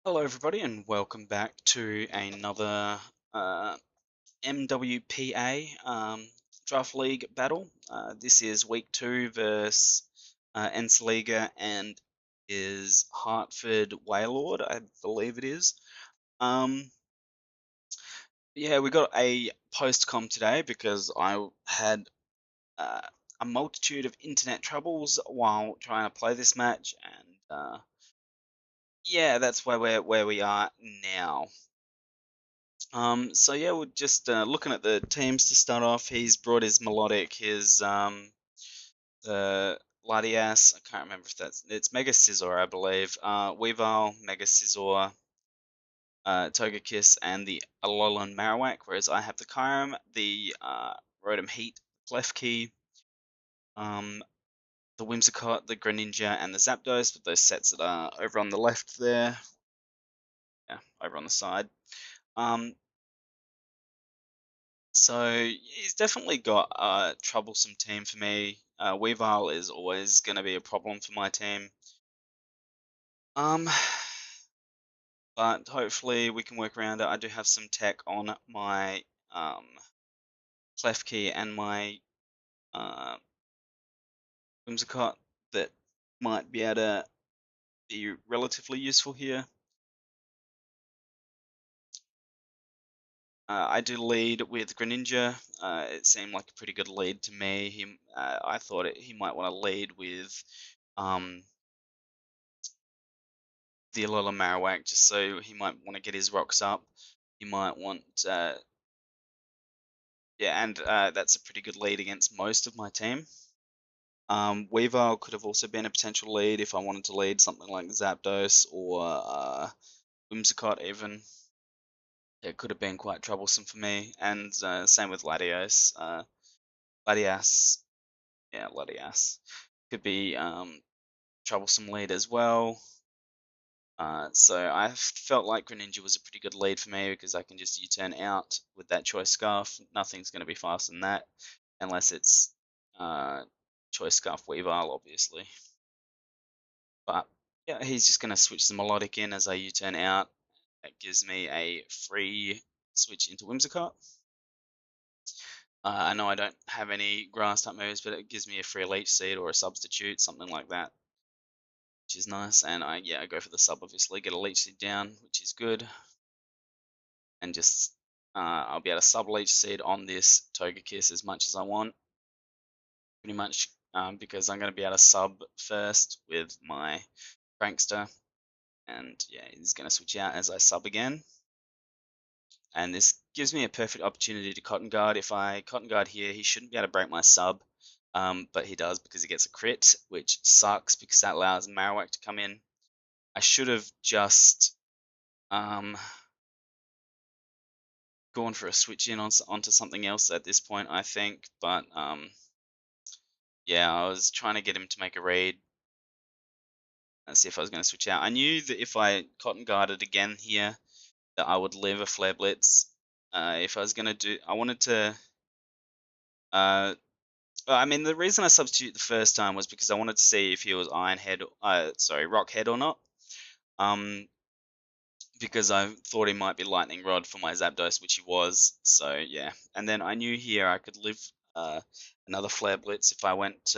Hello, everybody, and welcome back to another MWPA Draft League battle. This is week 2 versus Liga and is Hartford Wailord, I believe it is. Yeah, we got a post-com today because I had uh, a multitude of internet troubles while trying to play this match, and yeah, that's where we are now. So yeah, we're just looking at the teams to start off. He's brought his melodic, his the Latias. I can't remember if it's Mega Scizor, I believe. Weavile, Mega Scizor, Togekiss, and the Alolan Marowak. Whereas I have the Kyurem, the Rotom Heat, Klefki, um, the Whimsicott, the Greninja, and the Zapdos. With those sets that are over on the left there. Yeah, over on the side. Um, So he's definitely got a troublesome team for me. Weavile is always going to be a problem for my team. Um, but hopefully we can work around it. I do have some tech on my Klefki and my uh, Whimsicott that might be able to be relatively useful here. I do lead with Greninja. It seemed like a pretty good lead to me. I thought he might want to lead with the Alola Marowak, just so he might want to get his rocks up. He might want, yeah, and that's a pretty good lead against most of my team. Weavile could have also been a potential lead if I wanted to lead something like Zapdos or Whimsicott even. It could have been quite troublesome for me, and same with Latios. Latias, yeah, Latias could be troublesome lead as well. So I felt like Greninja was a pretty good lead for me because I can just U-turn out with that Choice Scarf. Nothing's going to be faster than that, unless it's Choice Scarf Weavile, obviously. But yeah, he's just going to switch the Melodic in as I U-turn out. That gives me a free switch into Whimsicott. I know I don't have any grass type moves, but it gives me a free Leech Seed or a substitute, something like that, which is nice. And I go for the sub, obviously, get a Leech Seed down, which is good. And just I'll be able to sub Leech Seed on this Togekiss as much as I want, pretty much, because I'm going to be able to sub first with my Prankster, and yeah, he's going to switch out as I sub again. And this gives me a perfect opportunity to Cotton Guard. If I Cotton Guard here, he shouldn't be able to break my sub, but he does because he gets a crit, which sucks because that allows Marowak to come in. I should have just gone for a switch in onto something else at this point, I think, but yeah, I was trying to get him to make a raid and see if I was going to switch out. I knew that if I Cotton Guarded again here, that I would live a Flare Blitz. If I was going to do, I wanted to, well, I mean, the reason I substituted the first time was because I wanted to see if he was Rock Head or not. Because I thought he might be Lightning Rod for my Zapdos, which he was. So yeah, and then I knew here I could live another Flare Blitz if I went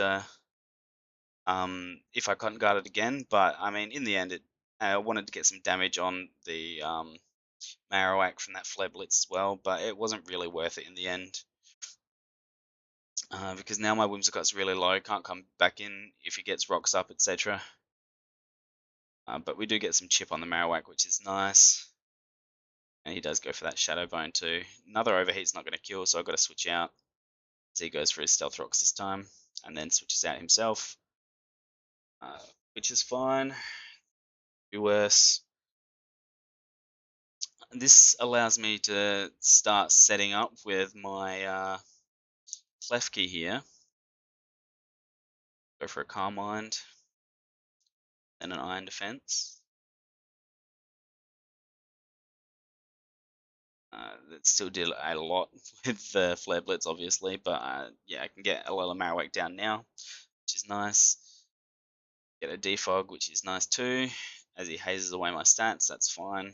if I Cotton Guarded again. But I mean, in the end, I wanted to get some damage on the Marowak from that Flare Blitz as well, but it wasn't really worth it in the end. Because now my Whimsicott's really low, can't come back in if he gets rocks up, etc. But we do get some chip on the Marowak, which is nice. And he does go for that Shadow Bone too. Another Overheat's not going to kill, so I've got to switch out. As he goes for his Stealth Rocks this time, and then switches out himself. Which is fine. Be worse. This allows me to start setting up with my Klefki here. Go for a Calm Mind. And an Iron Defense. That still did a lot with the Flare Blitz, obviously, but yeah, I can get Alola Marowak down now, which is nice. Get a Defog, which is nice too. as he hazes away my stats. That's fine.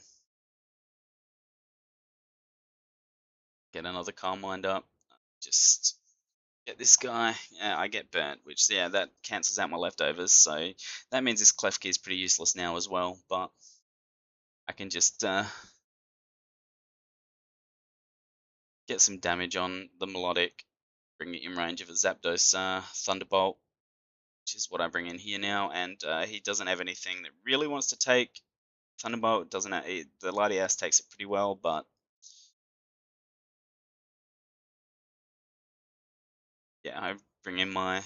Get another Calm-Mind up. Just get this guy. Yeah, I get burnt, which, yeah, that cancels out my leftovers. So that means this Klefki is pretty useless now as well. But I can just get some damage on the Melodic, bring it in range of a Zapdos Thunderbolt, which is what I bring in here now. And he doesn't have anything that really wants to take. Thunderbolt doesn't have, the Latias takes it pretty well, but yeah, I bring in my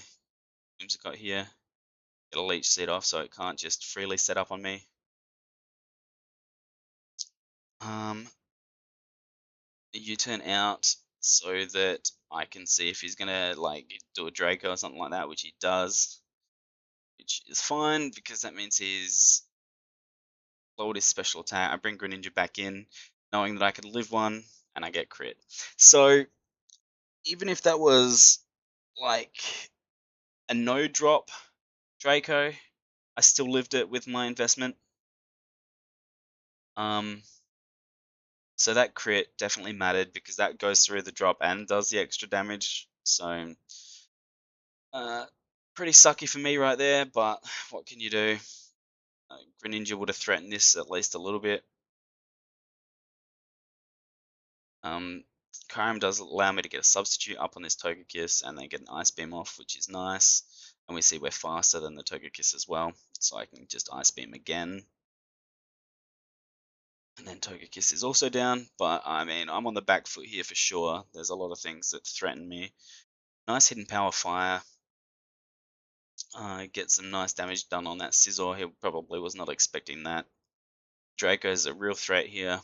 Whimsicott here, get a Leech Seed off so it can't just freely set up on me. U-turn out so that I can see if he's gonna like do a Draco or something like that, which he does, which is fine because that means he's lowered his special attack. I bring Greninja back in, knowing that I could live one, and I get crit. So even if that was like a no drop Draco, I still lived it with my investment. So that crit definitely mattered because that goes through the drop and does the extra damage. So pretty sucky for me right there, but what can you do? Greninja would have threatened this at least a little bit. Kyurem does allow me to get a substitute up on this Togekiss and then get an Ice Beam off, which is nice. And we see we're faster than the Togekiss as well, so I can just Ice Beam again. And then Togekiss is also down, but I mean, I'm on the back foot here for sure. There's a lot of things that threaten me. Nice hidden power fire. Get some nice damage done on that Scizor. He probably was not expecting that. Draco's a real threat here,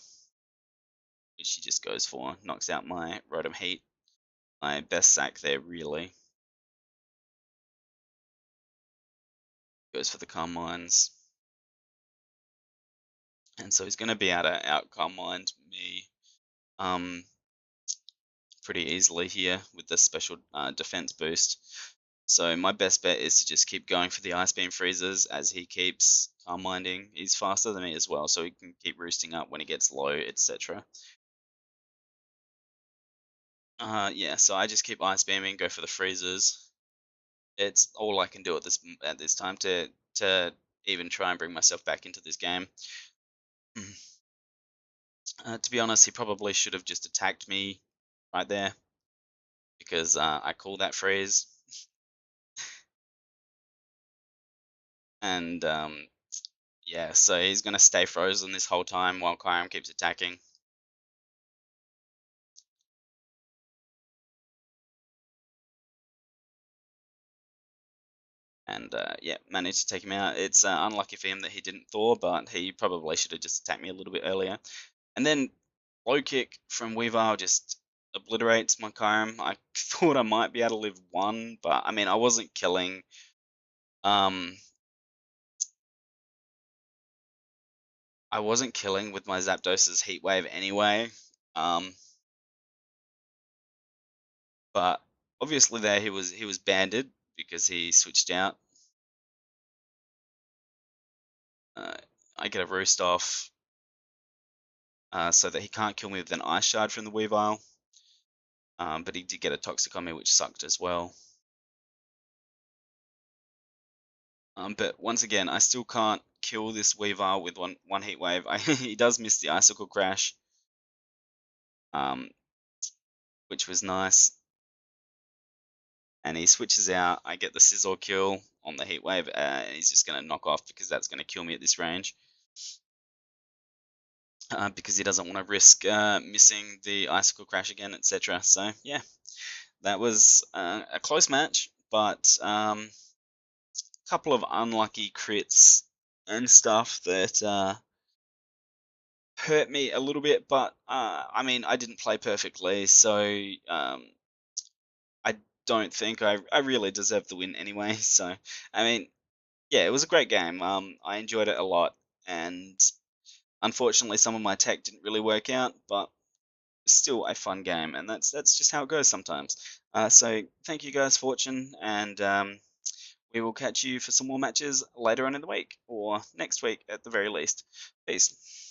which he just goes for. Knocks out my Rotom Heat. My best sack there, really. Goes for the Calm Minds. And so he's going to be able to out Calm Mind me pretty easily here with the special defense boost. So my best bet is to just keep going for the Ice Beam freezes as he keeps Calm Minding. He's faster than me as well, so he can keep roosting up when he gets low, etc. Yeah, so I just keep Ice Beaming, go for the freezes. It's all I can do at this time to even try and bring myself back into this game. To be honest, he probably should have just attacked me right there because I call that freeze. And yeah, so he's going to stay frozen this whole time while Kyurem keeps attacking. And yeah, managed to take him out. It's unlucky for him that he didn't Thor, but he probably should have just attacked me a little bit earlier. And then low kick from Weavile just obliterates my Kyurem. I thought I might be able to live one, but I mean, I wasn't killing. I wasn't killing with my Zapdos's Heat Wave anyway. But obviously there he was banded because he switched out. I get a roost off so that he can't kill me with an Ice Shard from the Weavile. But he did get a Toxic on me, which sucked as well. But once again, I still can't kill this Weavile with one Heat Wave. He does miss the Icicle Crash, which was nice. And he switches out. I get the Scizor kill on the Heat Wave. He's just going to knock off because that's going to kill me at this range. Because he doesn't want to risk missing the Icicle Crash again, etc. So yeah, that was a close match, but couple of unlucky crits and stuff that hurt me a little bit, but I mean, I didn't play perfectly, so I don't think I really deserved the win anyway. So, I mean, yeah, it was a great game. I enjoyed it a lot, and unfortunately, some of my tech didn't really work out, but still a fun game, and that's just how it goes sometimes. So, thank you guys for watching, and we will catch you for some more matches later on in the week, or next week at the very least. Peace.